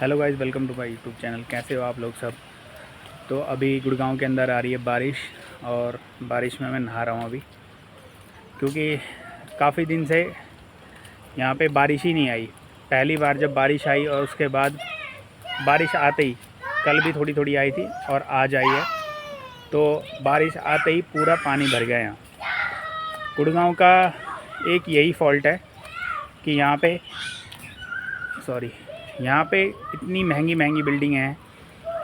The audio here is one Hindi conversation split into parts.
Hello guys, welcome to my YouTube channel. कैसे हो आप लोग सब। तो अभी गुड़गांव के अंदर आ रही है बारिश और बारिश में मैं नहा रहा हूँ अभी, क्योंकि काफ़ी दिन से यहाँ पे बारिश ही नहीं आई। पहली बार जब बारिश आई और उसके बाद बारिश आते ही, कल भी थोड़ी थोड़ी आई थी और आज आई है, तो बारिश आते ही पूरा पानी भर गया यहाँ। गुड़गांव का एक यही फॉल्ट है कि यहाँ पे इतनी महंगी महंगी बिल्डिंगें हैं,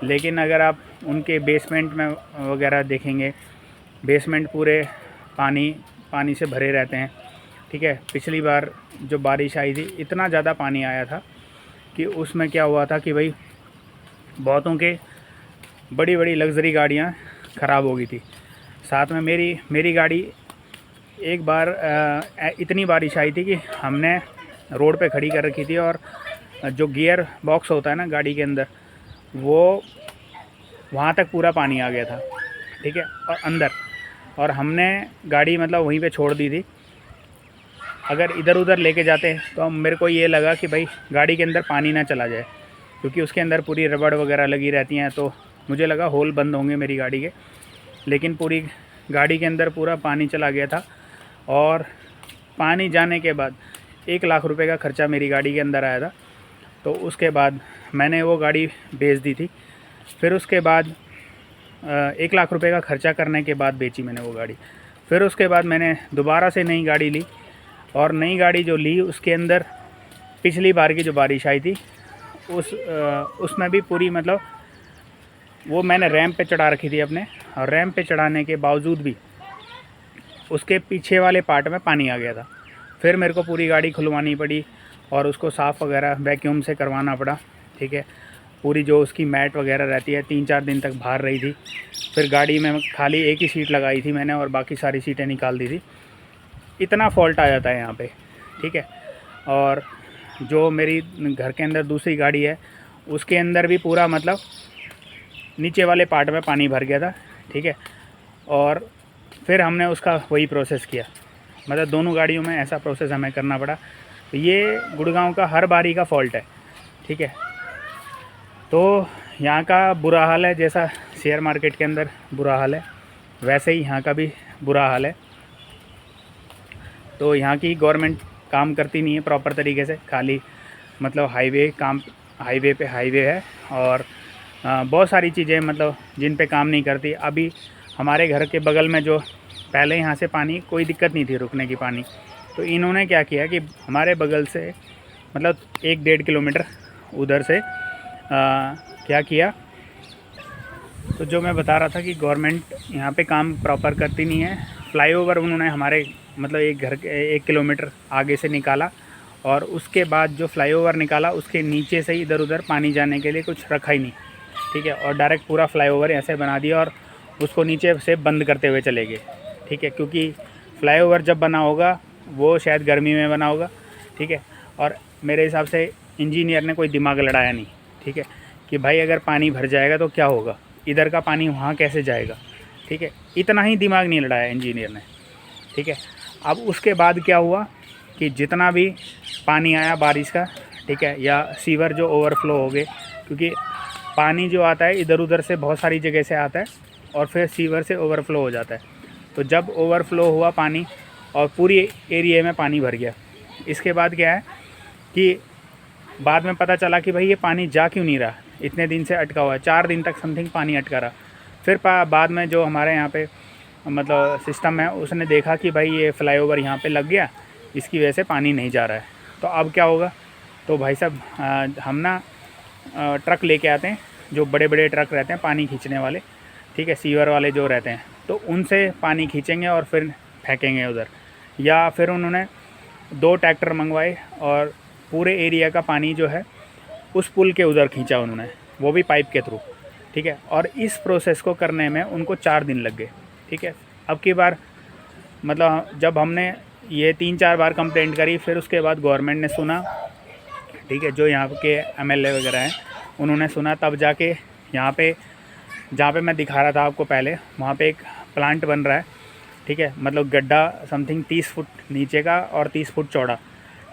लेकिन अगर आप उनके बेसमेंट में वगैरह देखेंगे, बेसमेंट पूरे पानी से भरे रहते हैं। ठीक है, पिछली बार जो बारिश आई थी इतना ज़्यादा पानी आया था कि उसमें क्या हुआ था कि भाई बहुतों के बड़ी बड़ी लग्जरी गाड़ियाँ ख़राब हो गई थी। साथ में मेरी गाड़ी एक बार इतनी बारिश आई थी कि हमने रोड पे खड़ी कर रखी थी और जो गियर बॉक्स होता है ना गाड़ी के अंदर, वो वहाँ तक पूरा पानी आ गया था। ठीक है, और अंदर, और हमने गाड़ी मतलब वहीं पे छोड़ दी थी। अगर इधर उधर लेके जाते तो मेरे को ये लगा कि भाई गाड़ी के अंदर पानी ना चला जाए, क्योंकि उसके अंदर पूरी रबड़ वगैरह लगी रहती हैं, तो मुझे लगा होल बंद होंगे मेरी गाड़ी के। लेकिन पूरी गाड़ी के अंदर पूरा पानी चला गया था और पानी जाने के बाद 1 लाख रुपए का ख़र्चा मेरी गाड़ी के अंदर आया था। तो उसके बाद मैंने वो गाड़ी बेच दी थी। फिर उसके बाद 1 लाख रुपए का ख़र्चा करने के बाद बेची मैंने वो गाड़ी। फिर उसके बाद मैंने दोबारा से नई गाड़ी ली, और नई गाड़ी जो ली उसके अंदर पिछली बार की जो बारिश आई थी उसमें भी पूरी मतलब वो मैंने रैंप पे चढ़ा रखी थी अपने, और रैंप पे चढ़ाने के बावजूद भी उसके पीछे वाले पार्ट में पानी आ गया था। फिर मेरे को पूरी गाड़ी खुलवानी पड़ी और उसको साफ़ वगैरह वैक्यूम से करवाना पड़ा। ठीक है, पूरी जो उसकी मैट वगैरह रहती है 3-4 दिन तक बाहर रही थी। फिर गाड़ी में खाली एक ही सीट लगाई थी मैंने और बाकी सारी सीटें निकाल दी थी। इतना फॉल्ट आ जाता है यहाँ पे। ठीक है, और जो मेरी घर के अंदर दूसरी गाड़ी है उसके अंदर भी पूरा मतलब नीचे वाले पार्ट में पानी भर गया था। ठीक है, और फिर हमने उसका वही प्रोसेस किया, मतलब दोनों गाड़ियों में ऐसा प्रोसेस हमें करना पड़ा। तो ये गुड़गांव का हर बारी का फॉल्ट है। ठीक है, तो यहाँ का बुरा हाल है, जैसा शेयर मार्केट के अंदर बुरा हाल है वैसे ही यहाँ का भी बुरा हाल है। तो यहाँ की गवर्नमेंट काम करती नहीं है प्रॉपर तरीके से, खाली मतलब हाईवे पे हाईवे है और बहुत सारी चीज़ें मतलब जिन पे काम नहीं करती। अभी हमारे घर के बगल में जो पहले यहाँ से पानी कोई दिक्कत नहीं थी रुकने की पानी, तो इन्होंने क्या किया कि हमारे बगल से मतलब 1-1.5 किलोमीटर उधर से क्या किया, तो जो मैं बता रहा था कि गवर्नमेंट यहाँ पे काम प्रॉपर करती नहीं है। फ्लाईओवर उन्होंने हमारे मतलब 1 किलोमीटर आगे से निकाला, और उसके बाद जो फ्लाईओवर निकाला उसके नीचे से इधर उधर पानी जाने के लिए कुछ रखा ही नहीं। ठीक है, और डायरेक्ट पूरा फ्लाईओवर ऐसे बना दिया और उसको नीचे से बंद करते हुए चले गए। ठीक है, क्योंकि फ्लाईओवर जब बना होगा वो शायद गर्मी में बना होगा। ठीक है, और मेरे हिसाब से इंजीनियर ने कोई दिमाग लड़ाया नहीं। ठीक है, कि भाई अगर पानी भर जाएगा तो क्या होगा, इधर का पानी वहाँ कैसे जाएगा। ठीक है, इतना ही दिमाग नहीं लड़ाया इंजीनियर ने। ठीक है, अब उसके बाद क्या हुआ कि जितना भी पानी आया बारिश का, ठीक है, या सीवर जो ओवरफ्लो हो गए, क्योंकि पानी जो आता है इधर उधर से बहुत सारी जगह से आता है और फिर सीवर से ओवरफ्लो हो जाता है। तो जब ओवरफ्लो हुआ पानी और पूरी एरिया में पानी भर गया, इसके बाद क्या है कि बाद में पता चला कि भाई ये पानी जा क्यों नहीं रहा, इतने दिन से अटका हुआ है, 4 दिन तक समथिंग पानी अटका रहा। फिर बाद में जो हमारे यहाँ पे मतलब सिस्टम है उसने देखा कि भाई ये फ्लाईओवर यहाँ पे लग गया, इसकी वजह से पानी नहीं जा रहा है। तो अब क्या होगा, तो भाई साहब हम ना ट्रक लेके आते हैं, जो बड़े बड़े ट्रक रहते हैं पानी खींचने वाले। ठीक है, सीवर वाले जो रहते हैं, तो उनसे पानी खींचेंगे और फिर फेंकेंगे उधर। या फिर उन्होंने 2 ट्रैक्टर मंगवाए और पूरे एरिया का पानी जो है उस पुल के उधर खींचा उन्होंने, वो भी पाइप के थ्रू। ठीक है, और इस प्रोसेस को करने में उनको 4 दिन लग गए। ठीक है, अब की बार मतलब जब हमने ये 3-4 बार कंप्लेंट करी, फिर उसके बाद गवर्नमेंट ने सुना। ठीक है, जो यहाँ के एमएलए वगैरह हैं उन्होंने सुना, तब जाके यहाँ पे जहाँ पे मैं दिखा रहा था आपको पहले, वहाँ पे एक प्लांट बन रहा है। ठीक है, मतलब गड्ढा समथिंग 30 फुट नीचे का और 30 फुट चौड़ा।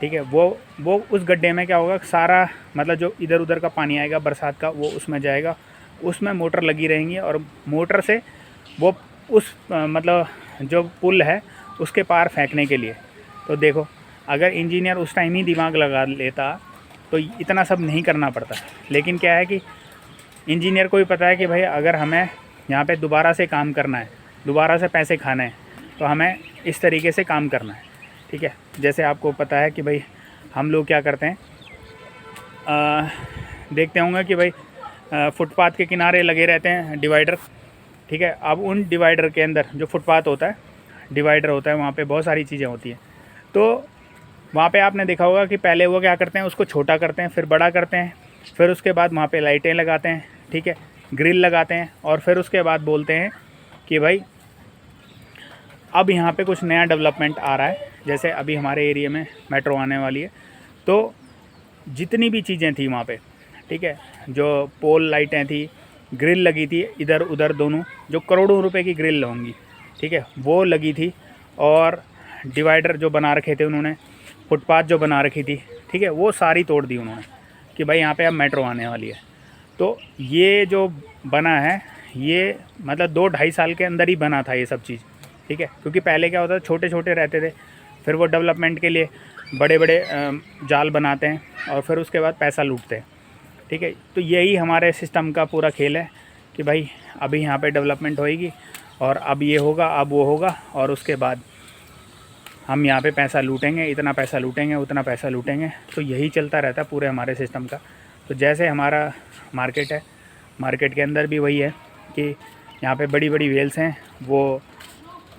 ठीक है। वो उस गड्ढे में क्या होगा, सारा मतलब जो इधर उधर का पानी आएगा बरसात का वो उसमें जाएगा, उसमें मोटर लगी रहेंगी और मोटर से वो उस मतलब जो पुल है उसके पार फेंकने के लिए। तो देखो अगर इंजीनियर उस टाइम ही दिमाग लगा लेता तो इतना सब नहीं करना पड़ता। लेकिन क्या है कि इंजीनियर को भी पता है कि भाई अगर हमें यहाँ पे दोबारा से काम करना है, दोबारा से पैसे खाने हैं, तो हमें इस तरीके से काम करना है, ठीक है। जैसे आपको पता है कि भाई हम लोग क्या करते हैं, देखते होंगे कि भाई फुटपाथ के किनारे लगे रहते हैं डिवाइडर, ठीक है। अब उन डिवाइडर के अंदर जो फुटपाथ होता है, डिवाइडर होता है, वहाँ पे बहुत सारी चीज़ें होती हैं। तो वहाँ पे आपने देखा होगा कि पहले वो क्या करते हैं, उसको छोटा करते हैं, फिर बड़ा करते हैं, फिर उसके बाद वहाँ पे लाइटें लगाते हैं, ठीक है, ग्रिल लगाते हैं, और फिर उसके बाद बोलते हैं कि भाई अब यहाँ पे कुछ नया डेवलपमेंट आ रहा है। जैसे अभी हमारे एरिया में मेट्रो आने वाली है, तो जितनी भी चीज़ें थी वहाँ पे, ठीक है, जो पोल लाइटें थी, ग्रिल लगी थी इधर उधर दोनों, जो करोड़ों रुपए की ग्रिल होंगी, ठीक है, वो लगी थी। और डिवाइडर जो बना रखे थे उन्होंने, फुटपाथ जो बना रखी थी, ठीक है, वो सारी तोड़ दी उन्होंने कि भाई यहाँ पे अब मेट्रो आने वाली है। तो ये जो बना है ये मतलब 2-2.5 साल के अंदर ही बना था ये सब चीज़, ठीक है। क्योंकि पहले क्या होता था, छोटे छोटे रहते थे, फिर वो डेवलपमेंट के लिए बड़े बड़े जाल बनाते हैं और फिर उसके बाद पैसा लूटते हैं, ठीक है। तो यही हमारे सिस्टम का पूरा खेल है कि भाई अभी यहाँ पे डेवलपमेंट होएगी और अब ये होगा, अब वो होगा, और उसके बाद हम यहाँ पे पैसा लूटेंगे, इतना पैसा लूटेंगे, उतना पैसा लूटेंगे। तो यही चलता रहता है पूरे हमारे सिस्टम का। तो जैसे हमारा मार्केट है, मार्केट के अंदर भी वही है कि यहाँ पे बड़ी बड़ी वेल्स हैं, वो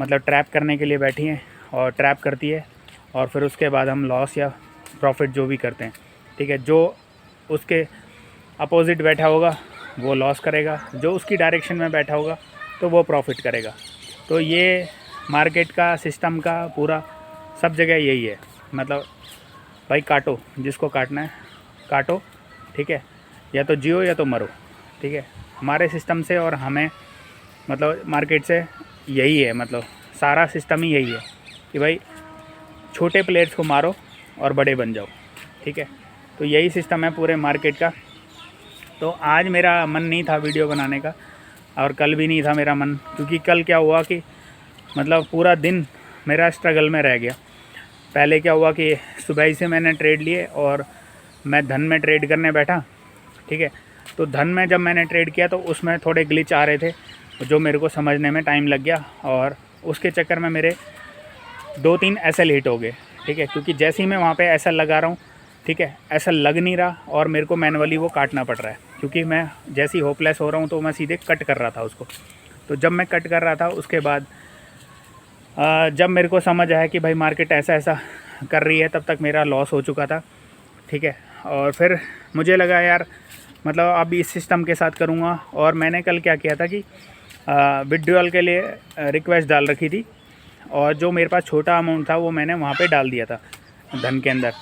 मतलब ट्रैप करने के लिए बैठी हैं और ट्रैप करती है, और फिर उसके बाद हम लॉस या प्रॉफिट जो भी करते हैं, ठीक है। जो उसके अपोजिट बैठा होगा वो लॉस करेगा, जो उसकी डायरेक्शन में बैठा होगा तो वो प्रॉफिट करेगा। तो ये मार्केट का सिस्टम का पूरा सब जगह यही है। मतलब भाई काटो, जिसको काटना है काटो, ठीक है, या तो जियो या तो मरो, ठीक है। हमारे सिस्टम से और हमें मतलब मार्केट से यही है, मतलब सारा सिस्टम ही यही है कि भाई छोटे प्लेयर्स को मारो और बड़े बन जाओ, ठीक है। तो यही सिस्टम है पूरे मार्केट का। तो आज मेरा मन नहीं था वीडियो बनाने का, और कल भी नहीं था मेरा मन, क्योंकि कल क्या हुआ कि मतलब पूरा दिन मेरा स्ट्रगल में रह गया। पहले क्या हुआ कि सुबह ही से मैंने ट्रेड लिए और मैं धन में ट्रेड करने बैठा, ठीक है। तो धन में जब मैंने ट्रेड किया तो उसमें थोड़े ग्लिच आ रहे थे, जो मेरे को समझने में टाइम लग गया, और उसके चक्कर में मेरे 2-3 एसएल हिट हो गए, ठीक है। क्योंकि जैसे ही मैं वहाँ पे एसएल लगा रहा हूँ, ठीक है, एसएल लग नहीं रहा और मेरे को मैनुअली वो काटना पड़ रहा है, क्योंकि मैं जैसे ही होपलेस हो रहा हूँ तो मैं सीधे कट कर रहा था उसको। तो जब मैं कट कर रहा था उसके बाद जब मेरे को समझ आया कि भाई मार्केट ऐसा ऐसा कर रही है, तब तक मेरा लॉस हो चुका था, ठीक है। और फिर मुझे लगा यार मतलब अब इस सिस्टम के साथ करूँगा। और मैंने कल क्या किया था कि विड्रॉल के लिए रिक्वेस्ट डाल रखी थी, और जो मेरे पास छोटा अमाउंट था वो मैंने वहाँ पे डाल दिया था धन के अंदर।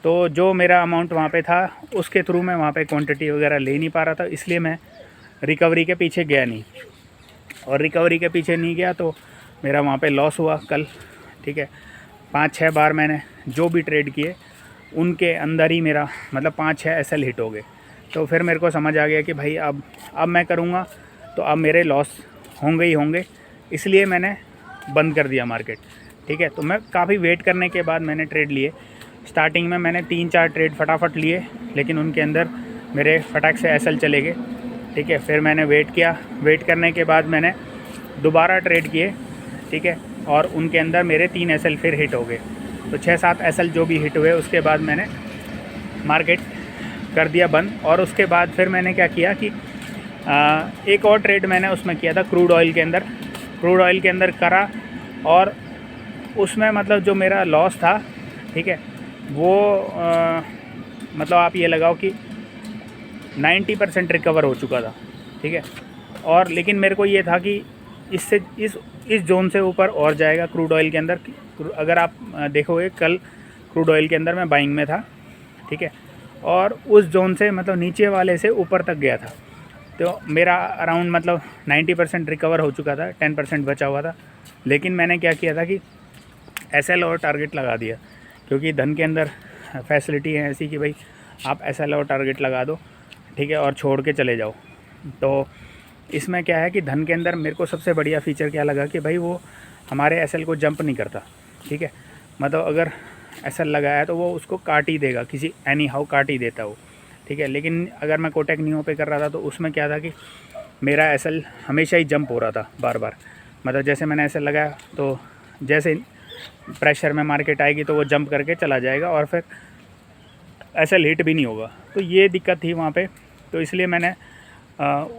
तो जो मेरा अमाउंट वहाँ पे था उसके थ्रू मैं वहाँ पे क्वांटिटी वगैरह ले नहीं पा रहा था, इसलिए मैं रिकवरी के पीछे गया नहीं। और रिकवरी के पीछे नहीं गया तो मेरा वहाँ पे लॉस हुआ कल, ठीक है। 5-6 बार मैंने जो भी ट्रेड किए उनके अंदर ही मेरा मतलब 5-6 एसएल हिट हो गए। तो फिर मेरे को समझ आ गया कि भाई अब मैं करूँगा तो अब मेरे लॉस होंगे ही होंगे, इसलिए मैंने बंद कर दिया मार्केट, ठीक है। तो मैं काफ़ी वेट करने के बाद मैंने ट्रेड लिए। स्टार्टिंग में मैंने 3-4 ट्रेड फटाफट लिए, लेकिन उनके अंदर मेरे फटाक से एसएल चले गए, ठीक है। फिर मैंने वेट किया, वेट करने के बाद मैंने दोबारा ट्रेड किए, ठीक है, और उनके अंदर मेरे 3 एसएल फिर हिट हो गए। तो 6-7 एसएल जो भी हिट हुए उसके बाद मैंने मार्केट कर दिया बंद। और उसके बाद फिर मैंने क्या किया कि एक और ट्रेड मैंने उसमें किया था क्रूड ऑयल के अंदर, क्रूड ऑयल के अंदर करा, और उसमें मतलब जो मेरा लॉस था, ठीक है, वो मतलब आप ये लगाओ कि 90% रिकवर हो चुका था, ठीक है। और लेकिन मेरे को ये था कि इससे इस जोन से ऊपर और जाएगा क्रूड ऑयल के अंदर। अगर आप देखोगे कल क्रूड ऑयल के अंदर मैं बाइंग में था, ठीक है, और उस जोन से मतलब नीचे वाले से ऊपर तक गया था। तो मेरा अराउंड मतलब 90% रिकवर हो चुका था, 10% बचा हुआ था। लेकिन मैंने क्या किया था कि एसएल और टारगेट लगा दिया क्योंकि धन के अंदर फैसिलिटी है ऐसी कि भाई आप SL और टारगेट लगा दो, ठीक है, और छोड़ के चले जाओ। तो इसमें क्या है कि धन के अंदर मेरे को सबसे बढ़िया फ़ीचर क्या लगा कि भाई वो हमारे SL को जंप नहीं करता, ठीक है। मतलब अगर SL लगाया है तो वो उसको काट ही देगा, किसी एनी हाउ काट ही देता वो, ठीक है। लेकिन अगर मैं कोटक नियो पे कर रहा था तो उसमें क्या था कि मेरा SL हमेशा ही जंप हो रहा था बार बार। मतलब जैसे मैंने SL लगाया तो जैसे प्रेशर में मार्केट आएगी तो वो जंप करके चला जाएगा और फिर SL हिट भी नहीं होगा। तो ये दिक्कत थी वहाँ पे। तो इसलिए मैंने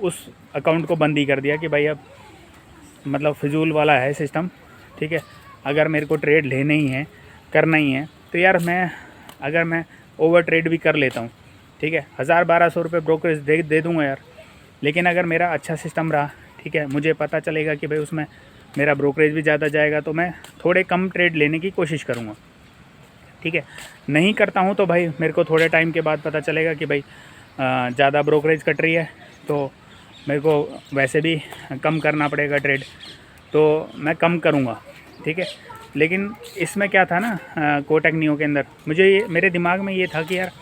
उस अकाउंट को बंद ही कर दिया कि भाई अब मतलब फिजूल वाला है सिस्टम, ठीक है। अगर मेरे को ट्रेड लेने ही है, करना ही है, तो यार अगर मैं ओवर ट्रेड भी कर लेता हूँ, ठीक है, 1000-1200 रुपये ब्रोकरेज दे दूँगा यार। लेकिन अगर मेरा अच्छा सिस्टम रहा, ठीक है, मुझे पता चलेगा कि भाई उसमें मेरा ब्रोकरेज भी ज़्यादा जाएगा, तो मैं थोड़े कम ट्रेड लेने की कोशिश करूँगा, ठीक है। नहीं करता हूँ तो भाई मेरे को थोड़े टाइम के बाद पता चलेगा कि भाई ज़्यादा ब्रोकरेज कट रही है, तो मेरे को वैसे भी कम करना पड़ेगा ट्रेड, तो मैं कम करूँगा, ठीक है। लेकिन इसमें क्या था ना, कोटक नियो के अंदर मेरे दिमाग में ये था कि यार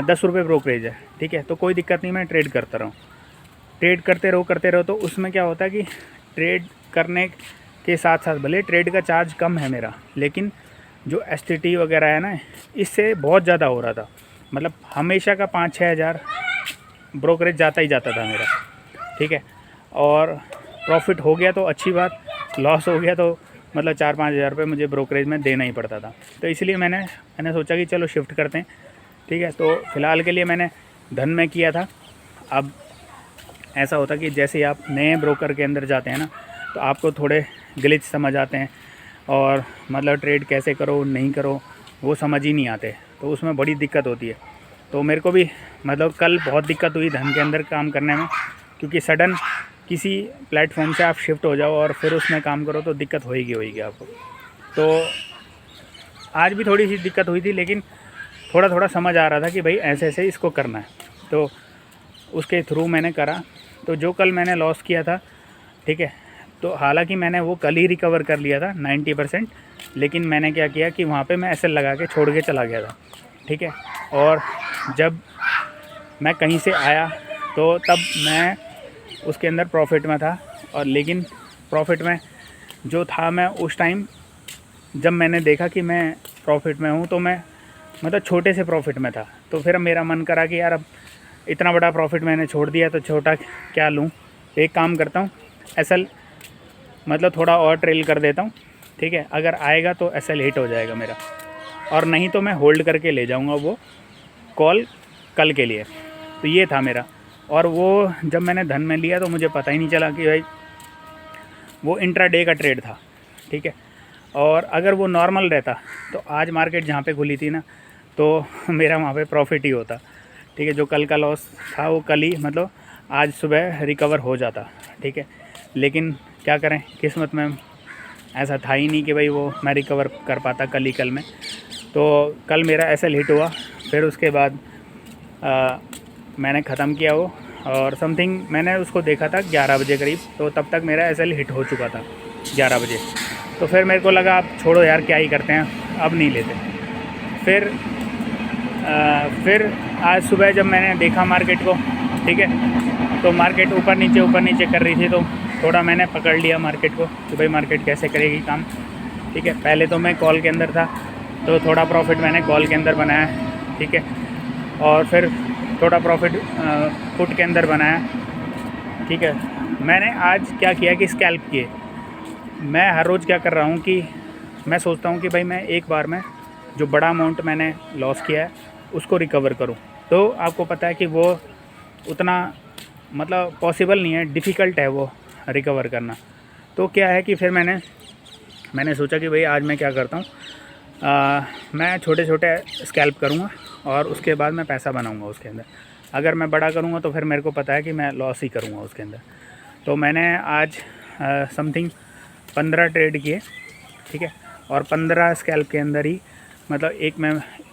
10 रुपये ब्रोकरेज है, ठीक है, तो कोई दिक्कत नहीं, मैं ट्रेड करता रहूँ, ट्रेड करते रहो। तो उसमें क्या होता है कि ट्रेड करने के साथ साथ भले ट्रेड का चार्ज कम है मेरा, लेकिन जो STT वगैरह है ना, इससे बहुत ज़्यादा हो रहा था। मतलब हमेशा का 5-6 हज़ार ब्रोकरेज जाता ही जाता था मेरा, ठीक है। और प्रॉफिट हो गया तो अच्छी बात, लॉस हो गया तो मतलब 4-5 हज़ार रुपये मुझे ब्रोकरेज में देना ही पड़ता था। तो इसलिए मैंने सोचा कि चलो शिफ्ट करते हैं, ठीक है। तो फ़िलहाल के लिए मैंने धन में किया था। अब ऐसा होता कि जैसे आप नए ब्रोकर के अंदर जाते हैं ना, तो आपको थोड़े ग्लिच समझ आते हैं और मतलब ट्रेड कैसे करो नहीं करो वो समझ ही नहीं आते, तो उसमें बड़ी दिक्कत होती है। तो मेरे को भी मतलब कल बहुत दिक्कत हुई धन के अंदर काम करने में, क्योंकि सडन किसी प्लेटफॉर्म से आप शिफ्ट हो जाओ और फिर उसमें काम करो तो दिक्कत होएगी आपको। तो आज भी थोड़ी सी दिक्कत हुई थी, लेकिन थोड़ा समझ आ रहा था कि भाई ऐसे इसको करना है, तो उसके थ्रू मैंने करा। तो जो कल मैंने लॉस किया था, ठीक है, तो हालांकि मैंने वो कल ही रिकवर कर लिया था 90%, लेकिन मैंने क्या किया कि वहाँ पे मैं SL लगा के छोड़ के चला गया था, ठीक है। और जब मैं कहीं से आया तो तब मैं उसके अंदर प्रॉफिट में था, और लेकिन प्रॉफिट में जो था मैं उस टाइम जब मैंने देखा कि मैं प्रॉफिट में हूँ तो मैं मतलब छोटे से प्रॉफिट में था। तो फिर मेरा मन करा कि यार अब इतना बड़ा प्रॉफिट मैंने छोड़ दिया तो छोटा क्या लूँ, एक काम करता हूँ SL मतलब थोड़ा और ट्रेल कर देता हूँ, ठीक है। अगर आएगा तो SL हिट हो जाएगा मेरा, और नहीं तो मैं होल्ड करके ले जाऊँगा वो कॉल कल के लिए। तो ये था मेरा। और वो जब मैंने धन में लिया तो मुझे पता ही नहीं चला कि भाई वो इंट्राडे का ट्रेड था, ठीक है। और अगर वो नॉर्मल रहता तो आज मार्केट जहाँ पे खुली थी ना, तो मेरा वहाँ पे प्रॉफिट ही होता, ठीक है। जो कल का लॉस था वो कल ही मतलब आज सुबह रिकवर हो जाता, ठीक है। लेकिन क्या करें, किस्मत में ऐसा था ही नहीं कि भाई वो मैं रिकवर कर पाता कल में। तो कल मेरा SL हिट हुआ, फिर उसके बाद मैंने ख़त्म किया वो, और समथिंग मैंने उसको देखा था 11 बजे करीब, तो तब तक मेरा SL हिट हो चुका था 11 बजे। तो फिर मेरे को लगा अब छोड़ो यार, क्या ही करते हैं, अब नहीं लेते। फिर आज सुबह जब मैंने देखा मार्केट को, ठीक है, तो मार्केट ऊपर नीचे कर रही थी, तो थोड़ा मैंने पकड़ लिया मार्केट को कि भाई मार्केट कैसे करेगी काम, ठीक है। पहले तो मैं कॉल के अंदर था, तो थोड़ा प्रॉफिट मैंने कॉल के अंदर बनाया, ठीक है, और फिर थोड़ा प्रॉफिट पुट के अंदर बनाया, ठीक है। मैंने आज क्या किया कि स्कैल्प किए। मैं हर रोज़ क्या कर रहा हूँ कि मैं सोचता हूँ कि भाई मैं एक बार में जो बड़ा अमाउंट मैंने लॉस किया है उसको रिकवर करूँ। तो आपको पता है कि वो उतना मतलब पॉसिबल नहीं है, डिफ़िकल्ट है वो रिकवर करना। तो क्या है कि फिर मैंने सोचा कि भाई आज मैं क्या करता हूँ, मैं छोटे स्कैल्प करूँगा और उसके बाद मैं पैसा बनाऊँगा उसके अंदर। अगर मैं बड़ा करूँगा तो फिर मेरे को पता है कि मैं लॉस ही करूँगा उसके अंदर। तो मैंने आज समथिंग 15 ट्रेड किए, ठीक है, और 15 स्कैल्प के अंदर ही मतलब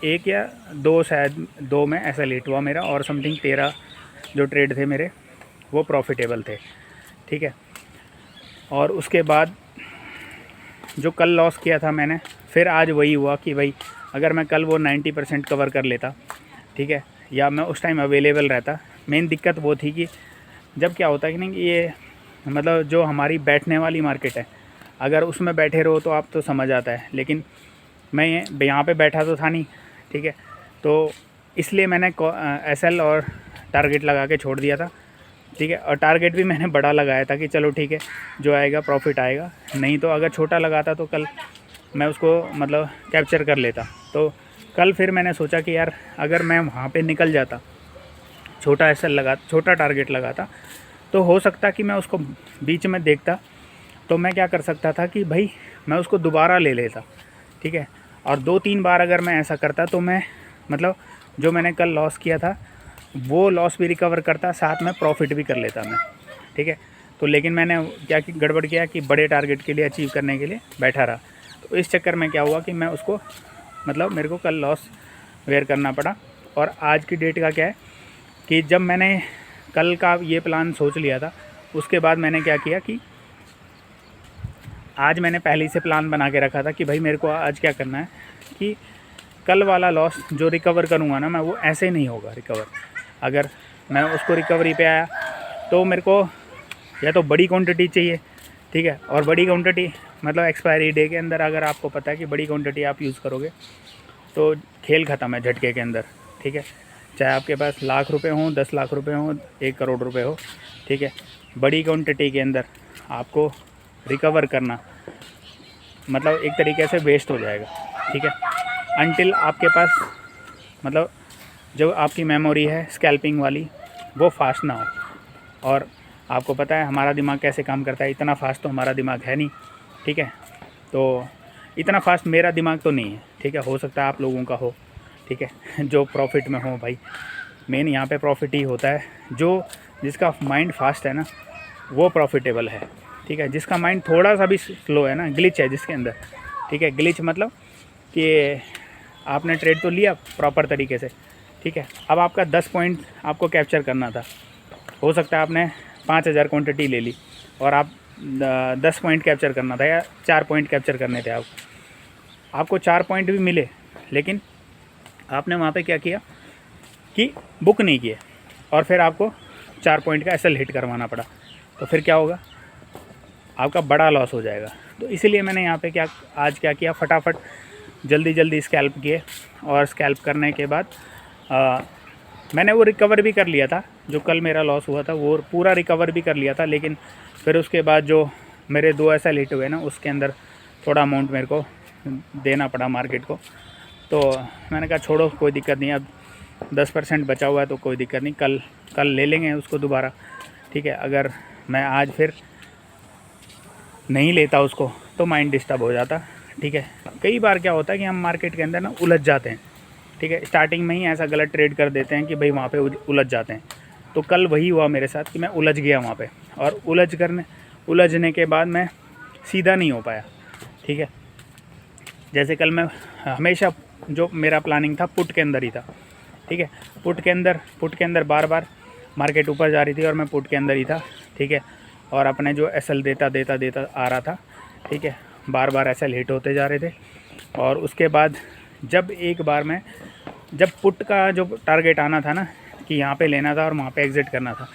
एक या दो, शायद 2 में ऐसा लेट हुआ मेरा, और समथिंग 13 जो ट्रेड थे मेरे वो प्रॉफिटेबल थे, ठीक है। और उसके बाद जो कल लॉस किया था मैंने, फिर आज वही हुआ कि भाई अगर मैं कल वो 90% कवर कर लेता, ठीक है, या मैं उस टाइम अवेलेबल रहता। मेन दिक्कत वो थी कि जब क्या होता है कि नहीं कि ये मतलब जो हमारी बैठने वाली मार्केट है, अगर उसमें बैठे रहो तो आप तो समझ आता है, लेकिन मैं यहाँ पे बैठा तो था नहीं, ठीक है। तो इसलिए मैंने SL और टारगेट लगा के छोड़ दिया था, ठीक है। और टारगेट भी मैंने बड़ा लगाया था कि चलो ठीक है, जो आएगा प्रॉफिट आएगा, नहीं तो अगर छोटा लगाता तो कल मैं उसको मतलब कैप्चर कर लेता। तो कल फिर मैंने सोचा कि यार अगर मैं वहाँ पे निकल जाता, छोटा टारगेट लगाता, तो हो सकता कि मैं उसको बीच में देखता, तो मैं क्या कर सकता था कि भाई मैं उसको दोबारा ले लेता, ठीक है। और 2-3 बार अगर मैं ऐसा करता तो मैं मतलब जो मैंने कल लॉस किया था वो लॉस भी रिकवर करता, साथ में प्रॉफिट भी कर लेता मैं, ठीक है। तो लेकिन मैंने क्या कि गड़बड़ किया कि बड़े टारगेट के लिए अचीव करने के लिए बैठा रहा। तो इस चक्कर में क्या हुआ कि मैं उसको मतलब मेरे को कल लॉस वेयर करना पड़ा। और आज की डेट का क्या है कि जब मैंने कल का ये प्लान सोच लिया था, उसके बाद मैंने क्या किया कि आज मैंने पहले से प्लान बना के रखा था कि भाई मेरे को आज क्या करना है कि कल वाला लॉस जो रिकवर करूँगा ना मैं, वो ऐसे नहीं होगा रिकवर। अगर मैं उसको रिकवरी पे आया तो मेरे को या तो बड़ी क्वांटिटी चाहिए, ठीक है। और बड़ी क्वांटिटी मतलब एक्सपायरी डे के अंदर अगर आपको पता है कि बड़ी क्वांटिटी आप यूज़ करोगे तो खेल ख़त्म है झटके के अंदर, ठीक है। चाहे आपके पास लाख रुपए हों, 10 लाख रुपए हों, 1 करोड़ रुपए हो, ठीक है, बड़ी क्वांटिटी के अंदर आपको रिकवर करना मतलब एक तरीके से वेस्ट हो जाएगा, ठीक है। अनटिल आपके पास मतलब जो आपकी मेमोरी है स्कैल्पिंग वाली वो फास्ट ना हो। और आपको पता है हमारा दिमाग कैसे काम करता है, इतना फास्ट तो हमारा दिमाग है नहीं, ठीक है। तो इतना फास्ट मेरा दिमाग तो नहीं है, ठीक है। हो सकता है आप लोगों का हो, ठीक है, जो प्रॉफिट में हो। भाई मेन यहाँ पे प्रॉफिट ही होता है, जो जिसका माइंड फास्ट है ना वो प्रॉफिटेबल है, ठीक है। जिसका माइंड थोड़ा सा भी स्लो है ना, ग्लिच है जिसके अंदर, ठीक है। ग्लिच मतलब कि आपने ट्रेड तो लिया प्रॉपर तरीके से, ठीक है, अब आपका 10 पॉइंट आपको कैप्चर करना था। हो सकता है आपने 5000 क्वांटिटी ले ली और आप 10 पॉइंट कैप्चर करना था या 4 पॉइंट कैप्चर करने थे आपको 4 पॉइंट भी मिले, लेकिन आपने वहाँ पे क्या किया कि बुक नहीं किए और फिर आपको 4 पॉइंट का SL हिट करवाना पड़ा। तो फिर क्या होगा, आपका बड़ा लॉस हो जाएगा। तो इसीलिए मैंने यहाँ पे आज क्या किया, फटाफट जल्दी स्कैल्प किए। और स्कैल्प करने के बाद मैंने वो रिकवर भी कर लिया था, जो कल मेरा लॉस हुआ था वो पूरा रिकवर भी कर लिया था। लेकिन फिर उसके बाद जो मेरे 2 SL हिट हुए ना, उसके अंदर थोड़ा अमाउंट मेरे को देना पड़ा मार्केट को। तो मैंने कहा छोड़ो कोई दिक्कत नहीं, अब 10% बचा हुआ है तो कोई दिक्कत नहीं, कल ले लेंगे उसको दोबारा, ठीक है। अगर मैं आज फिर नहीं लेता उसको तो माइंड डिस्टर्ब हो जाता, ठीक है। कई बार क्या होता है कि हम मार्केट के अंदर ना उलझ जाते हैं, ठीक है। स्टार्टिंग में ही ऐसा गलत ट्रेड कर देते हैं कि भाई वहाँ पे उलझ जाते हैं। तो कल वही हुआ मेरे साथ कि मैं उलझ गया वहाँ पे, और उलझने के बाद मैं सीधा नहीं हो पाया, ठीक है। जैसे कल मैं हमेशा जो मेरा प्लानिंग था पुट के अंदर ही था, ठीक है। पुट के अंदर बार मार्केट ऊपर जा रही थी और मैं पुट के अंदर ही था, ठीक है। और अपने जो SL देता आ रहा था, ठीक है। बार SL हिट होते जा रहे थे। और उसके बाद जब एक बार मैं जब पुट का जो टारगेट आना था ना कि यहाँ पे लेना था और वहाँ पे एग्ज़िट करना था,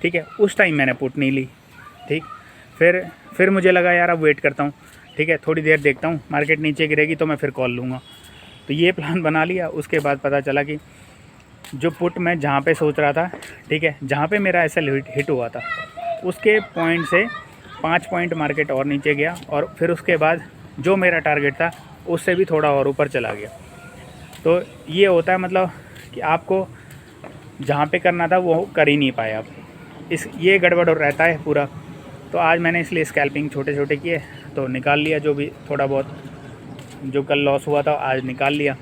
ठीक है, उस टाइम मैंने पुट नहीं ली, ठीक। फिर मुझे लगा यार अब वेट करता हूँ, ठीक है, थोड़ी देर देखता हूँ, मार्केट नीचे गिरेगी तो मैं फिर कॉल लूँगा। तो ये प्लान बना लिया। उसके बाद पता चला कि जो पुट मैं जहाँ पे सोच रहा था, ठीक है, जहाँ पे मेरा SL हिट हुआ था उसके पॉइंट से 5 पॉइंट मार्केट और नीचे गया। और फिर उसके बाद जो मेरा टारगेट था उससे भी थोड़ा और ऊपर चला गया। तो ये होता है मतलब कि आपको जहाँ पे करना था वो कर ही नहीं पाए आप, ये गड़बड़ रहता है पूरा। तो आज मैंने इसलिए स्कैल्पिंग छोटे किए तो निकाल लिया, जो भी थोड़ा बहुत जो कल लॉस हुआ था आज निकाल लिया,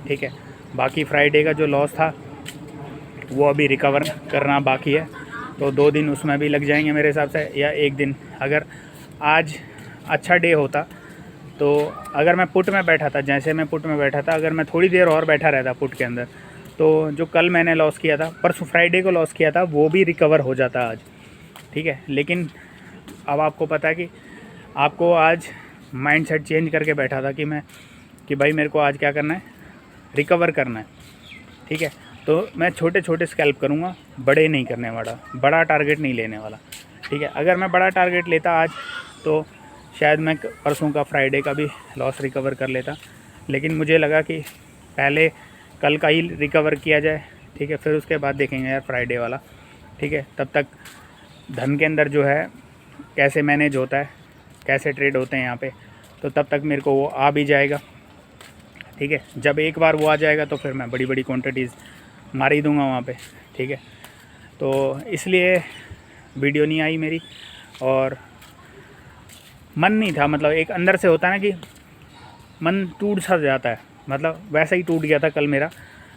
ठीक है। बाकी फ्राइडे का जो लॉस था वो अभी रिकवर करना बाकी है, तो 2 दिन उसमें भी लग जाएंगे मेरे हिसाब से, या 1 दिन। अगर आज अच्छा डे होता तो अगर मैं पुट में बैठा था, जैसे मैं पुट में बैठा था, अगर मैं थोड़ी देर और बैठा रहता पुट के अंदर, तो जो कल मैंने लॉस किया था, परसों फ्राइडे को लॉस किया था, वो भी रिकवर हो जाता आज, ठीक है। लेकिन अब आपको पता है कि आपको आज माइंडसेट चेंज करके बैठा था कि भाई मेरे को आज क्या करना है, रिकवर करना है, ठीक है। तो मैं छोटे छोटे स्कैल्प करूँगा, बड़े नहीं करने वाला, बड़ा टारगेट नहीं लेने वाला, ठीक है। अगर मैं बड़ा टारगेट लेता आज तो शायद मैं परसों का फ्राइडे का भी लॉस रिकवर कर लेता, लेकिन मुझे लगा कि पहले कल का ही रिकवर किया जाए, ठीक है, फिर उसके बाद देखेंगे यार फ्राइडे वाला, ठीक है। तब तक धन के अंदर जो है कैसे मैनेज होता है, कैसे ट्रेड होते हैं यहाँ पे, तो तब तक मेरे को वो आ भी जाएगा, ठीक है। जब एक बार वो आ जाएगा तो फिर मैं बड़ी बड़ी क्वांटिटीज़ मार ही दूँगा वहाँ पे, ठीक है। तो इसलिए वीडियो नहीं आई मेरी, और मन नहीं था, मतलब एक अंदर से होता है ना कि मन टूट सा जाता है, मतलब वैसा ही टूट गया था कल मेरा,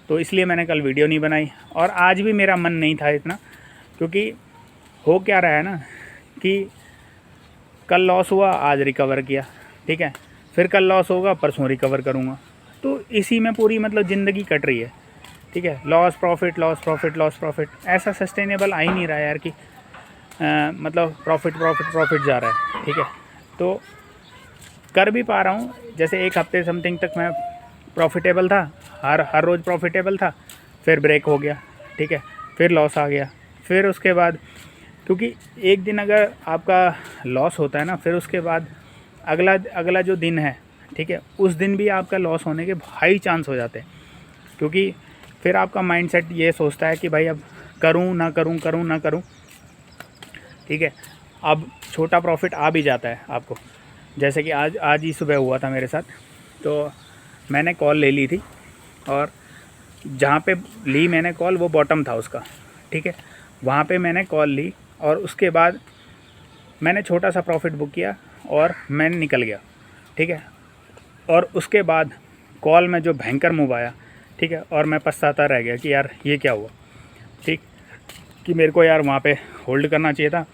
तो इसलिए मैंने कल वीडियो नहीं बनाई। और आज भी मेरा मन नहीं था इतना, क्योंकि हो क्या रहा है ना कि कल लॉस हुआ, आज रिकवर किया, ठीक है, फिर कल लॉस होगा, परसों रिकवर करूँगा, तो इसी में पूरी मतलब ज़िंदगी कट रही है, ठीक है। Loss profit, loss profit, loss profit, ऐसा सस्टेनेबल आ ही नहीं रहा है यार कि मतलब प्रॉफिट प्रॉफिट प्रॉफिट जा रहा है, ठीक है। तो कर भी पा रहा हूँ, जैसे एक हफ्ते समथिंग तक मैं प्रॉफिटेबल था, हर रोज़ प्रॉफिटेबल था, फिर ब्रेक हो गया, ठीक है, फिर लॉस आ गया, फिर उसके बाद, क्योंकि एक दिन अगर आपका लॉस होता है ना, फिर उसके बाद अगला जो दिन है, ठीक है, उस दिन भी आपका लॉस होने के हाई चांस हो जाते हैं, क्योंकि फिर आपका माइंडसेट ये सोचता है कि भाई अब करूँ ना करूँ, करूँ ना करूँ, ठीक है। अब छोटा प्रॉफिट आ भी जाता है आपको, जैसे कि आज ही सुबह हुआ था मेरे साथ। तो मैंने कॉल ले ली थी, और जहाँ पे ली मैंने कॉल वो बॉटम था उसका, ठीक है, वहाँ पे मैंने कॉल ली, और उसके बाद मैंने छोटा सा प्रॉफिट बुक किया और मैं निकल गया, ठीक है। और उसके बाद कॉल में जो भयंकर मूव आया, ठीक है, और मैं पछताता रह गया कि यार ये क्या हुआ, ठीक, कि मेरे को यार वहाँ पे होल्ड करना चाहिए था,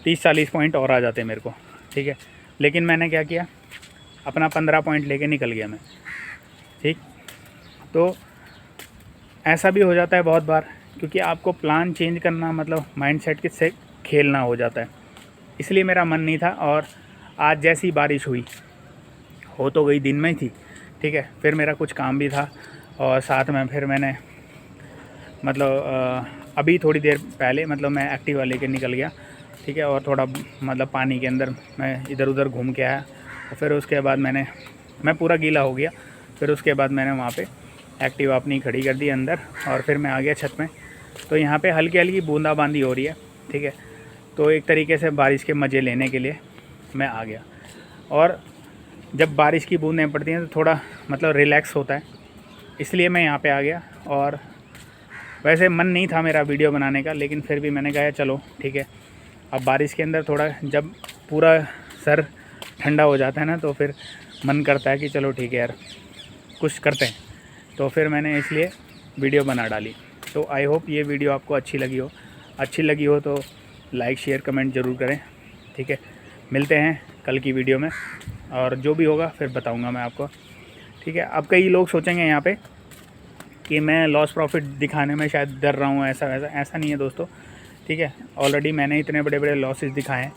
30-40 पॉइंट और आ जाते मेरे को, ठीक है। लेकिन मैंने क्या किया, अपना 15 पॉइंट लेके निकल गया मैं, ठीक। तो ऐसा भी हो जाता है बहुत बार, क्योंकि आपको प्लान चेंज करना मतलब माइंडसेट के से खेलना हो जाता है, इसलिए मेरा मन नहीं था। और आज जैसी बारिश हुई, हो तो गई, दिन में ही थी, ठीक है, फिर मेरा कुछ काम भी था, और साथ में फिर मैंने मतलब अभी थोड़ी देर पहले मतलब मैं एक्टिवा लेके निकल गया, ठीक है, और थोड़ा मतलब पानी के अंदर मैं इधर उधर घूम के आया, और फिर उसके बाद मैं पूरा गीला हो गया, फिर उसके बाद मैंने वहाँ पे एक्टिवा अपनी खड़ी कर दी अंदर, और फिर मैं आ गया छत में। तो यहाँ पे हल्की हल्की बूंदाबांदी हो रही है, ठीक है, तो एक तरीके से बारिश के मज़े लेने के लिए मैं आ गया। और जब बारिश की बूंदें पड़ती हैं तो थोड़ा मतलब रिलैक्स होता है, इसलिए मैं यहाँ पे आ गया। और वैसे मन नहीं था मेरा वीडियो बनाने का, लेकिन फिर भी मैंने कहा चलो ठीक है, अब बारिश के अंदर थोड़ा जब पूरा सर ठंडा हो जाता है ना, तो फिर मन करता है कि चलो ठीक है यार कुछ करते हैं, तो फिर मैंने इसलिए वीडियो बना डाली। तो आई होप ये वीडियो आपको अच्छी लगी हो तो लाइक शेयर कमेंट ज़रूर करें, ठीक है। मिलते हैं कल की वीडियो में, और जो भी होगा फिर बताऊंगा मैं आपको, ठीक है। अब कई लोग सोचेंगे यहाँ पे कि मैं लॉस प्रॉफिट दिखाने में शायद डर रहा हूँ, ऐसा नहीं है दोस्तों, ठीक है। ऑलरेडी मैंने इतने बड़े बड़े लॉसेस दिखाए हैं,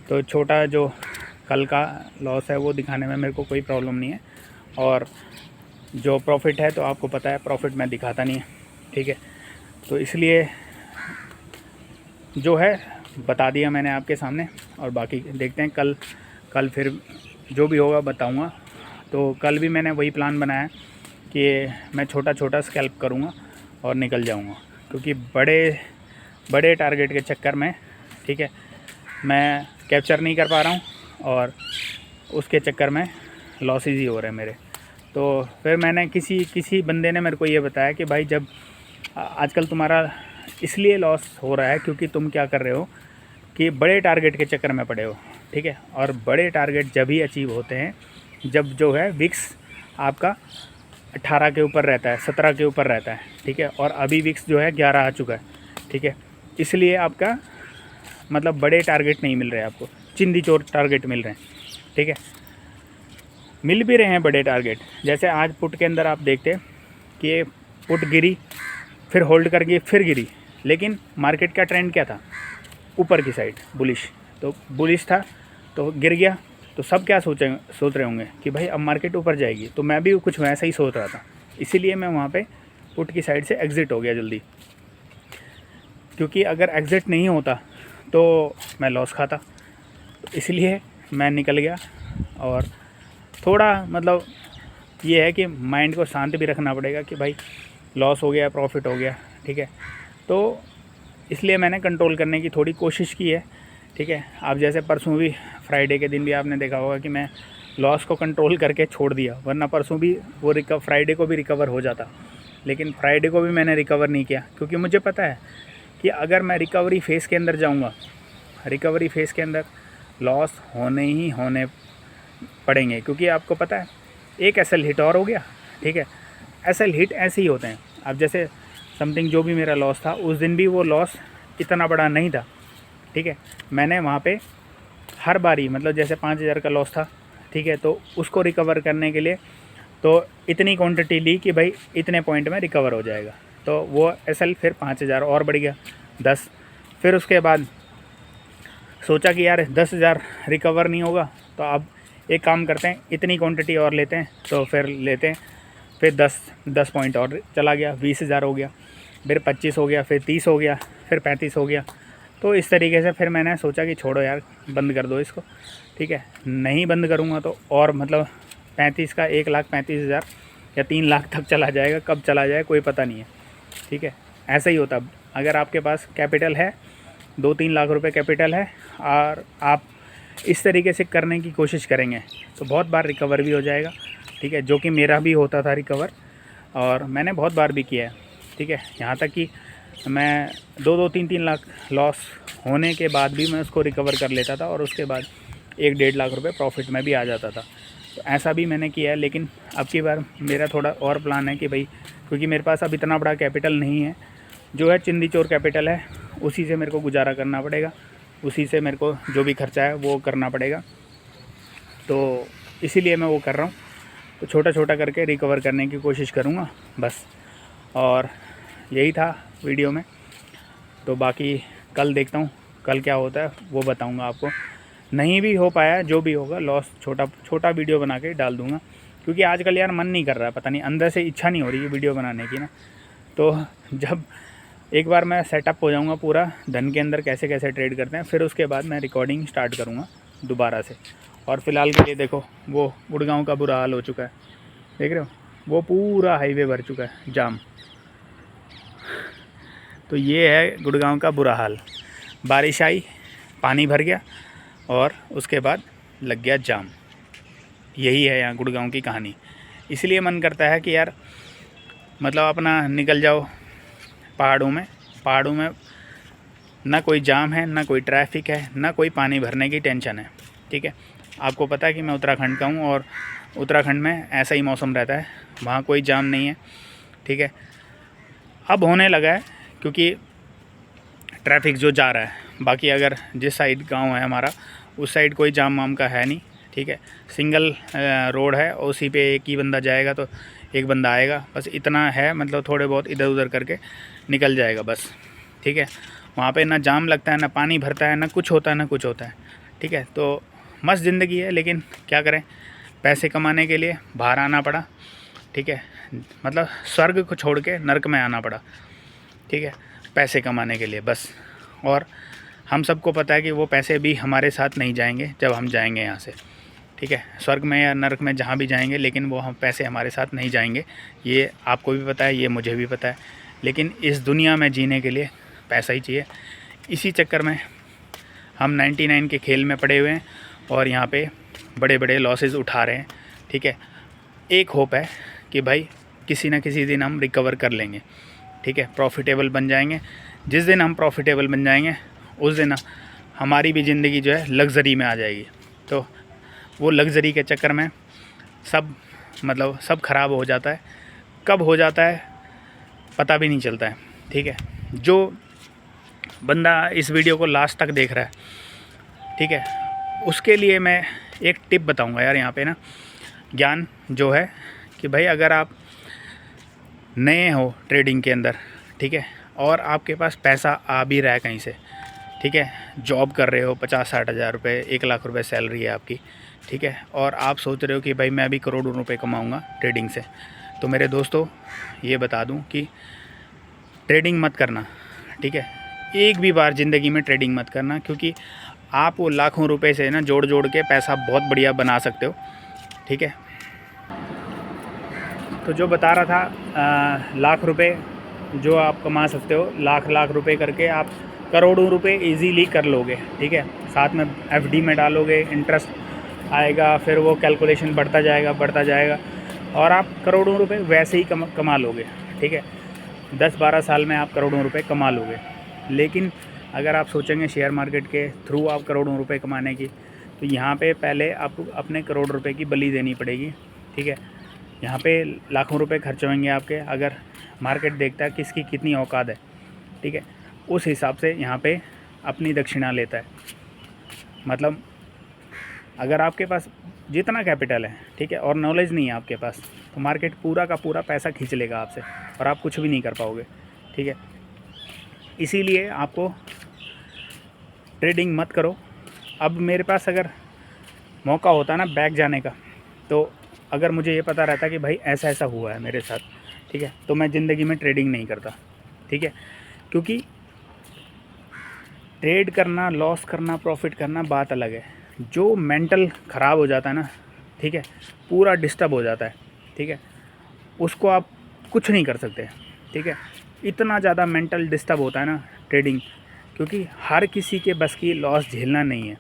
तो छोटा जो कल का लॉस है वो दिखाने में मेरे को कोई प्रॉब्लम नहीं है। और जो प्रॉफिट है तो आपको पता है प्रॉफिट मैं दिखाता नहीं है, ठीक है। तो इसलिए जो है बता दिया मैंने आपके सामने, और बाकी देखते हैं कल फिर जो भी होगा बताऊंगा। तो कल भी मैंने वही प्लान बनाया कि मैं छोटा छोटा स्कैल्प करूंगा और निकल जाऊंगा, क्योंकि बड़े टारगेट के चक्कर में, ठीक है, मैं कैप्चर नहीं कर पा रहा हूं, और उसके चक्कर में लॉसेस ही हो रहे हैं मेरे। तो फिर मैंने किसी बंदे ने मेरे को ये बताया कि भाई जब आजकल तुम्हारा इसलिए लॉस हो रहा है क्योंकि तुम क्या कर रहे हो कि बड़े टारगेट के चक्कर में पड़े हो, ठीक है। और बड़े टारगेट जब ही अचीव होते हैं जब जो है विक्स आपका 18 के ऊपर रहता है, 17 के ऊपर रहता है, ठीक है। और अभी विक्स जो है 11 आ चुका है, ठीक है। इसलिए आपका मतलब बड़े टारगेट नहीं मिल रहे आपको, चिंदी चोर टारगेट मिल रहे हैं, ठीक है। मिल भी रहे हैं बड़े टारगेट, जैसे आज पुट के अंदर आप देखते कि ये पुट गिरी, फिर होल्ड कर गई, फिर गिरी, लेकिन मार्केट का ट्रेंड क्या था, ऊपर की साइड बुलिश, तो बुलिश था तो गिर गया। तो सब क्या सोच रहे होंगे कि भाई अब मार्केट ऊपर जाएगी, तो मैं भी कुछ वैसा ही सोच रहा था, इसीलिए मैं वहाँ पे पुट की साइड से एग्ज़िट हो गया जल्दी, क्योंकि अगर एग्ज़िट नहीं होता तो मैं लॉस खाता। तो इसलिए मैं निकल गया। और थोड़ा मतलब ये है कि माइंड को शांत भी रखना पड़ेगा कि भाई लॉस हो गया, प्रॉफिट हो गया, ठीक है। तो इसलिए मैंने कंट्रोल करने की थोड़ी कोशिश की है, ठीक है। आप जैसे परसों भी फ्राइडे के दिन भी आपने देखा होगा कि मैं लॉस को कंट्रोल करके छोड़ दिया, वरना परसों भी वो फ्राइडे को भी रिकवर हो जाता, लेकिन फ्राइडे को भी मैंने रिकवर नहीं किया, क्योंकि मुझे पता है कि अगर मैं रिकवरी फ़ेज़ के अंदर जाऊंगा, रिकवरी फ़ेज़ के अंदर लॉस होने पड़ेंगे। क्योंकि आपको पता है एक एसएल हिट और हो गया, ठीक है। एसएल हिट ऐसे ही होते हैं। अब जैसे समथिंग जो भी मेरा लॉस था उस दिन भी वो लॉस इतना बड़ा नहीं था, ठीक है। मैंने वहाँ पे हर बारी मतलब जैसे 5,000 का लॉस था, ठीक है, तो उसको रिकवर करने के लिए तो इतनी क्वांटिटी ली कि भाई इतने पॉइंट में रिकवर हो जाएगा। तो वो एसएल फिर 5,000 और बढ़ गया 10। फिर उसके बाद सोचा कि यार 10,000 रिकवर नहीं होगा, तो अब एक काम करते हैं, इतनी क्वांटिटी और लेते हैं। तो फिर लेते हैं, फिर 10 पॉइंट और चला गया, 20,000 हो गया, फिर 25 हो गया, फिर 30 हो गया, फिर 35 हो गया। तो इस तरीके से फिर मैंने सोचा कि छोड़ो यार, बंद कर दो इसको, ठीक है। नहीं बंद करूँगा तो और मतलब 35 का 1,35,000 या 3 लाख तक चला जाएगा, कब चला जाए कोई पता नहीं है, ठीक है। ऐसा ही होता। अगर आपके पास कैपिटल है, 2-3 लाख रुपए कैपिटल है और आप इस तरीके से करने की कोशिश करेंगे तो बहुत बार रिकवर भी हो जाएगा, ठीक है। जो कि मेरा भी होता था रिकवर, और मैंने बहुत बार भी किया है, ठीक है। यहाँ तक कि मैं 2-2, 3-3 लाख लॉस होने के बाद भी मैं उसको रिकवर कर लेता था, और उसके बाद 1-1.5 लाख रुपए प्रॉफिट में भी आ जाता था। तो ऐसा भी मैंने किया है। लेकिन अब की बार मेरा थोड़ा और प्लान है कि भाई, क्योंकि मेरे पास अब इतना बड़ा कैपिटल नहीं है, जो है चिंदी चोर कैपिटल है, उसी से मेरे को गुजारा करना पड़ेगा, उसी से मेरे को जो भी खर्चा है वो करना पड़ेगा। तो इसीलिए मैं वो कर रहा हूँ। तो छोटा छोटा करके रिकवर करने की कोशिश करूँगा बस। और यही था वीडियो में। तो बाकी कल देखता हूँ, कल क्या होता है वो बताऊँगा आपको। नहीं भी हो पाया, जो भी होगा लॉस छोटा वीडियो बना के डाल दूँगा, क्योंकि आजकल यार मन नहीं कर रहा है, पता नहीं अंदर से इच्छा नहीं हो रही है वीडियो बनाने की ना। तो जब एक बार मैं सेटअप हो जाऊंगा पूरा, धन के अंदर कैसे कैसे ट्रेड करते हैं, फिर उसके बाद मैं रिकॉर्डिंग स्टार्ट करूंगा दोबारा से। और फ़िलहाल के लिए देखो, वो गुड़गांव का बुरा हाल हो चुका है, देख रहे हो, वो पूरा हाईवे भर चुका है जाम। तो ये है गुड़गांव का बुरा हाल। बारिश आई, पानी भर गया और उसके बाद लग गया जाम। यही है यहाँ गुड़गांव की कहानी। इसलिए मन करता है कि यार मतलब अपना निकल जाओ पहाड़ों में ना कोई जाम है, ना कोई ट्रैफिक है, ना कोई पानी भरने की टेंशन है, ठीक है। आपको पता है कि मैं उत्तराखंड का हूँ, और उत्तराखंड में ऐसा ही मौसम रहता है, वहाँ कोई जाम नहीं है, ठीक है। अब होने लगा है क्योंकि ट्रैफिक जो जा रहा है। बाकी अगर जिस साइड गांव है हमारा, उस साइड कोई जाम वाम का है नहीं, ठीक है। सिंगल रोड है, और उसी पे एक ही बंदा जाएगा तो एक बंदा आएगा, बस इतना है। मतलब थोड़े बहुत इधर उधर करके निकल जाएगा बस, ठीक है। वहाँ पे ना जाम लगता है, ना पानी भरता है, ना कुछ होता है, ठीक है। तो मस्त ज़िंदगी है, लेकिन क्या करें, पैसे कमाने के लिए बाहर आना पड़ा, ठीक है। मतलब स्वर्ग को छोड़ के नर्क में आना पड़ा, ठीक है, पैसे कमाने के लिए बस। और हम सबको पता है कि वो पैसे भी हमारे साथ नहीं जाएंगे जब हम जाएंगे यहाँ से, ठीक है। स्वर्ग में या नर्क में जहाँ भी जाएंगे, लेकिन वो हम पैसे हमारे साथ नहीं जाएंगे। ये आपको भी पता है, ये मुझे भी पता है। लेकिन इस दुनिया में जीने के लिए पैसा ही चाहिए। इसी चक्कर में हम 99 के खेल में पड़े हुए हैं, और यहाँ पे बड़े बड़े लॉसेस उठा रहे हैं, ठीक है। एक होप है कि भाई किसी न किसी दिन हम रिकवर कर लेंगे, ठीक है, प्रॉफिटेबल बन जाएंगे। जिस दिन हम प्रॉफिटेबल बन जाएंगे, उस दिन हमारी भी ज़िंदगी जो है लग्ज़री में आ जाएगी। तो वो लग्ज़री के चक्कर में सब ख़राब हो जाता है। कब हो जाता है पता भी नहीं चलता है, ठीक है। जो बंदा इस वीडियो को लास्ट तक देख रहा है, ठीक है, उसके लिए मैं एक टिप बताऊंगा यार यहाँ पे ना, ज्ञान जो है कि भाई अगर आप नए हो ट्रेडिंग के अंदर, ठीक है, और आपके पास पैसा आ भी रहा है कहीं से, ठीक है, जॉब कर रहे हो, 50-60 हज़ार रुपये, 1 लाख रुपए सैलरी है आपकी, ठीक है, और आप सोच रहे हो कि भाई मैं अभी करोड़ों रुपए कमाऊंगा ट्रेडिंग से, तो मेरे दोस्तों ये बता दूं कि ट्रेडिंग मत करना, ठीक है। एक भी बार ज़िंदगी में ट्रेडिंग मत करना, क्योंकि आप वो लाखों रुपए से ना जोड़ जोड़ के पैसा बहुत बढ़िया बना सकते हो, ठीक है। तो जो बता रहा था लाख रुपए जो आप कमा सकते हो, लाख रुपए करके आप करोड़ों रुपए इजीली कर लोगे, ठीक है। साथ में एफडी में डालोगे, इंटरेस्ट आएगा, फिर वो कैलकुलेशन बढ़ता जाएगा और आप करोड़ों रुपए वैसे ही कमा लोगे, ठीक है। 10-12 साल में आप करोड़ों रुपए कमा लोगे। लेकिन अगर आप सोचेंगे शेयर मार्केट के थ्रू आप करोड़ों रुपए कमाने की, तो यहाँ पे पहले आपको अपने करोड़ रुपए की बलि देनी पड़ेगी, ठीक है। यहाँ पे लाखों रुपए खर्च होंगे आपके, अगर मार्केट देखता है किसकी कितनी औकात है, ठीक है, उस हिसाब से यहाँ पे अपनी दक्षिणा लेता है। मतलब अगर आपके पास जितना कैपिटल है, ठीक है, और नॉलेज नहीं है आपके पास, तो मार्केट पूरा का पूरा पैसा खींच लेगा आपसे और आप कुछ भी नहीं कर पाओगे, ठीक है। इसीलिए आपको ट्रेडिंग मत करो। अब मेरे पास अगर मौका होता ना बैक जाने का, तो अगर मुझे ये पता रहता कि भाई ऐसा ऐसा हुआ है मेरे साथ, ठीक है, तो मैं ज़िंदगी में ट्रेडिंग नहीं करता, ठीक है। क्योंकि ट्रेड करना, लॉस करना, प्रॉफिट करना बात अलग है। जो मेंटल ख़राब हो जाता है ना, ठीक है, पूरा डिस्टर्ब हो जाता है, ठीक है, उसको आप कुछ नहीं कर सकते, ठीक है। इतना ज़्यादा मेंटल डिस्टर्ब होता है ना ट्रेडिंग, क्योंकि हर किसी के बस की लॉस झेलना नहीं है,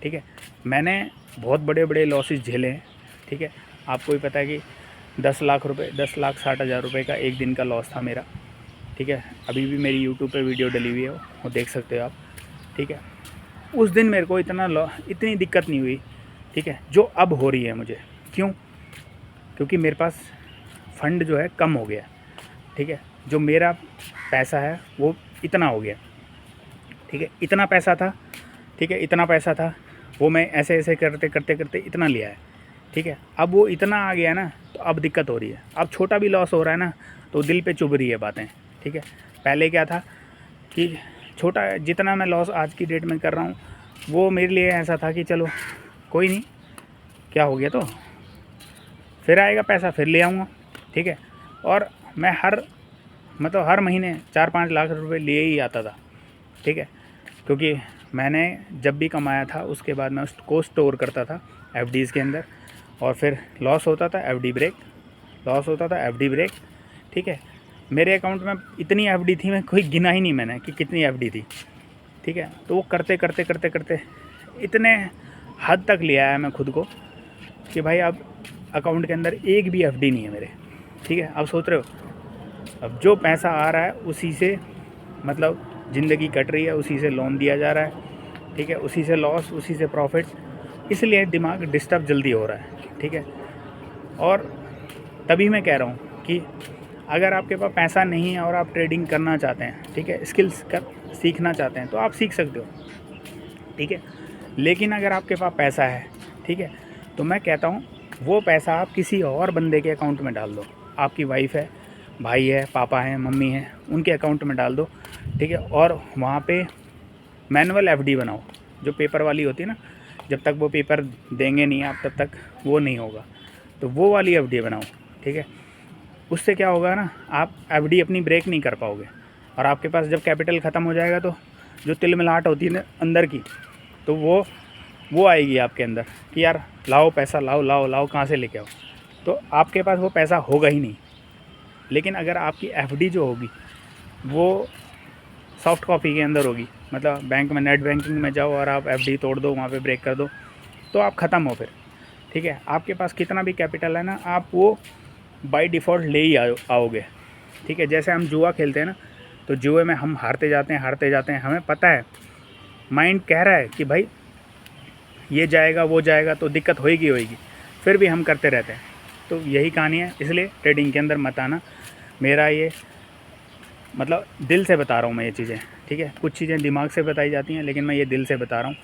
ठीक है। मैंने बहुत बड़े बड़े लॉसेस झेले हैं, ठीक है। आपको भी पता है कि 10,60,000 रुपये का एक दिन का लॉस था मेरा, ठीक है। अभी भी मेरी यूट्यूब पे वीडियो डली हुई है, वो देख सकते हो आप, ठीक है। उस दिन मेरे को इतनी दिक्कत नहीं हुई, ठीक है, जो अब हो रही है मुझे। क्यों? क्योंकि मेरे पास फंड जो है कम हो गया, ठीक है। जो मेरा पैसा है वो इतना हो गया, ठीक है। इतना पैसा था, ठीक है, इतना पैसा था, वो मैं ऐसे ऐसे करते करते करते इतना लिया है, ठीक है। अब वो इतना आ गया ना, तो अब दिक्कत हो रही है। अब छोटा भी लॉस हो रहा है ना, तो दिल पे चुभ रही है बातें, ठीक है। पहले क्या था कि छोटा जितना मैं लॉस आज की डेट में कर रहा हूँ, वो मेरे लिए ऐसा था कि चलो कोई नहीं, क्या हो गया, तो फिर आएगा पैसा, फिर ले आऊँगा, ठीक है। और मैं हर महीने 4-5 लाख रुपए लिए ही आता था, ठीक है। क्योंकि मैंने जब भी कमाया था उसके बाद मैं उसको स्टोर करता था एफडीज़ के अंदर, और फिर लॉस होता था एफडी ब्रेक, लॉस होता था एफडी ब्रेक, ठीक है। मेरे अकाउंट में इतनी एफडी थी, मैं कोई गिना ही नहीं मैंने कि कितनी एफडी थी, ठीक है। तो वो करते करते करते करते इतने हद तक ले आया मैं खुद को कि भाई अब अकाउंट के अंदर एक भी एफडी नहीं है मेरे, ठीक है। अब सोच रहे हो, अब जो पैसा आ रहा है उसी से मतलब ज़िंदगी कट रही है, उसी से लोन दिया जा रहा है, ठीक है, उसी से लॉस, उसी से प्रॉफिट, इसलिए दिमाग डिस्टर्ब जल्दी हो रहा है, ठीक है। और तभी मैं कह रहा हूँ कि अगर आपके पास पैसा नहीं है और आप ट्रेडिंग करना चाहते हैं, ठीक है, स्किल्स सीखना चाहते हैं, तो आप सीख सकते हो, ठीक है। लेकिन अगर आपके पास पैसा है, ठीक है, तो मैं कहता हूँ वो पैसा आप किसी और बंदे के अकाउंट में डाल दो। आपकी वाइफ है, भाई है, पापा हैं, मम्मी है, उनके अकाउंट में डाल दो, ठीक है। और वहाँ पे मैनुअल एफडी बनाओ, जो पेपर वाली होती है ना, जब तक वो पेपर देंगे नहीं आप तब तक वो नहीं होगा, तो वो वाली एफडी बनाओ, ठीक है। उससे क्या होगा ना, आप एफडी अपनी ब्रेक नहीं कर पाओगे, और आपके पास जब कैपिटल ख़त्म हो जाएगा तो जो तिलमिलाहट होती है ना अंदर की, तो वो आएगी आपके अंदर कि यार लाओ पैसा, लाओ लाओ लाओ, कहाँ से लेके आओ, तो आपके पास वो पैसा होगा ही नहीं। लेकिन अगर आपकी एफडी जो होगी वो सॉफ्ट कॉपी के अंदर होगी, मतलब बैंक में नेट बैंकिंग में जाओ और आप एफडी तोड़ दो, वहाँ पे ब्रेक कर दो, तो आप ख़त्म हो फिर, ठीक है। आपके पास कितना भी कैपिटल है ना, आप वो बाय डिफ़ॉल्ट ले ही आओगे, ठीक है। जैसे हम जुआ खेलते हैं ना, तो जुए में हम हारते जाते हैं, हमें पता है, माइंड कह रहा है कि भाई ये जाएगा वो जाएगा, तो दिक्कत होएगी, फिर भी हम करते रहते हैं। तो यही कहानी है, इसलिए ट्रेडिंग के अंदर मत आना। मेरा ये मतलब दिल से बता रहा हूँ मैं ये चीज़ें, ठीक है। कुछ चीज़ें दिमाग से बताई जाती हैं, लेकिन मैं ये दिल से बता रहा हूँ।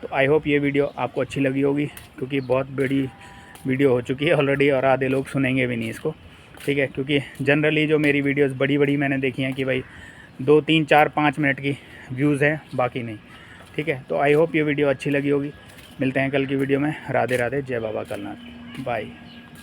तो आई होप ये वीडियो आपको अच्छी लगी होगी, क्योंकि बहुत बड़ी वीडियो हो चुकी है ऑलरेडी, और आधे लोग सुनेंगे भी नहीं इसको, ठीक है। क्योंकि जनरली जो मेरी वीडियोस बड़ी मैंने देखी हैं कि भाई 2, 3, 4, 5 मिनट की व्यूज़ हैं, बाकी नहीं, ठीक है। तो आई होप ये वीडियो अच्छी लगी होगी। मिलते हैं कल की वीडियो में। राधे राधे, जय बाबा कलनाथ, बाय।